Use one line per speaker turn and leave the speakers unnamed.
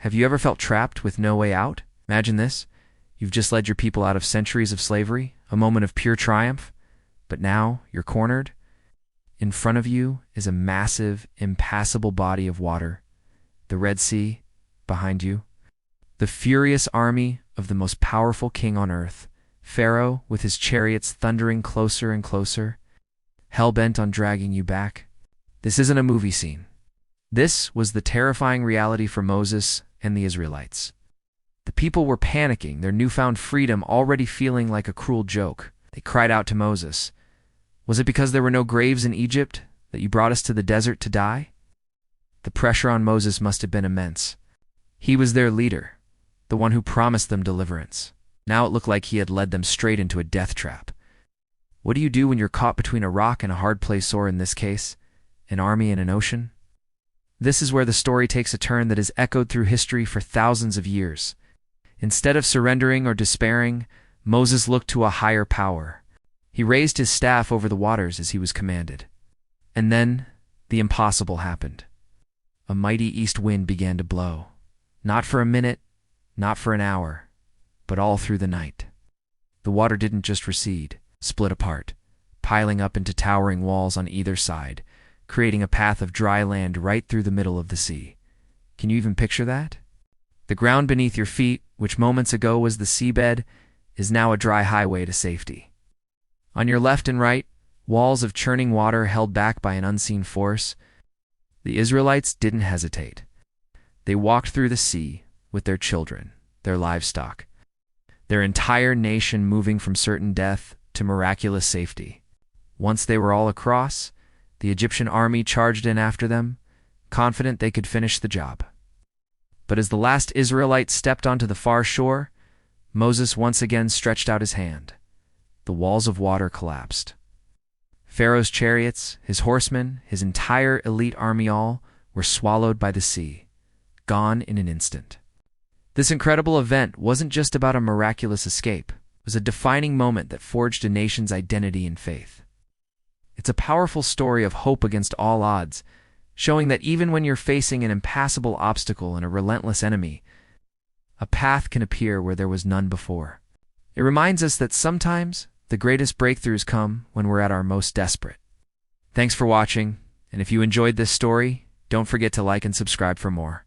Have you ever felt trapped with no way out? Imagine this. You've just led your people out of centuries of slavery, a moment of pure triumph, but now you're cornered. In front of you is a massive, impassable body of water, the Red Sea behind you. The furious army of the most powerful king on earth, Pharaoh, with his chariots thundering closer and closer, hell-bent on dragging you back. This isn't a movie scene. This was the terrifying reality for Moses and the Israelites. The people were panicking, their newfound freedom already feeling like a cruel joke. They cried out to Moses, "Was it because there were no graves in Egypt that you brought us to the desert to die?" The pressure on Moses must have been immense. He was their leader, the one who promised them deliverance. Now it looked like he had led them straight into a death trap. What do you do when you're caught between a rock and a hard place, or in this case, an army and an ocean? This is where the story takes a turn that has echoed through history for thousands of years. Instead of surrendering or despairing, Moses looked to a higher power. He raised his staff over the waters as he was commanded. And then the impossible happened. A mighty east wind began to blow. Not for a minute, not for an hour, but all through the night. The water didn't just recede, split apart, piling up into towering walls on either side, creating a path of dry land right through the middle of the sea. Can you even picture that? The ground beneath your feet, which moments ago was the seabed, is now a dry highway to safety. On your left and right, walls of churning water held back by an unseen force. The Israelites didn't hesitate. They walked through the sea with their children, their livestock, their entire nation moving from certain death to miraculous safety. Once they were all across, the Egyptian army charged in after them, confident they could finish the job. But as the last Israelite stepped onto the far shore, Moses once again stretched out his hand. The walls of water collapsed. Pharaoh's chariots, his horsemen, his entire elite army all were swallowed by the sea, gone in an instant. This incredible event wasn't just about a miraculous escape. It was a defining moment that forged a nation's identity and faith. It's a powerful story of hope against all odds, showing that even when you're facing an impassable obstacle and a relentless enemy, a path can appear where there was none before. It reminds us that sometimes the greatest breakthroughs come when we're at our most desperate. Thanks for watching, and if you enjoyed this story, don't forget to like and subscribe for more.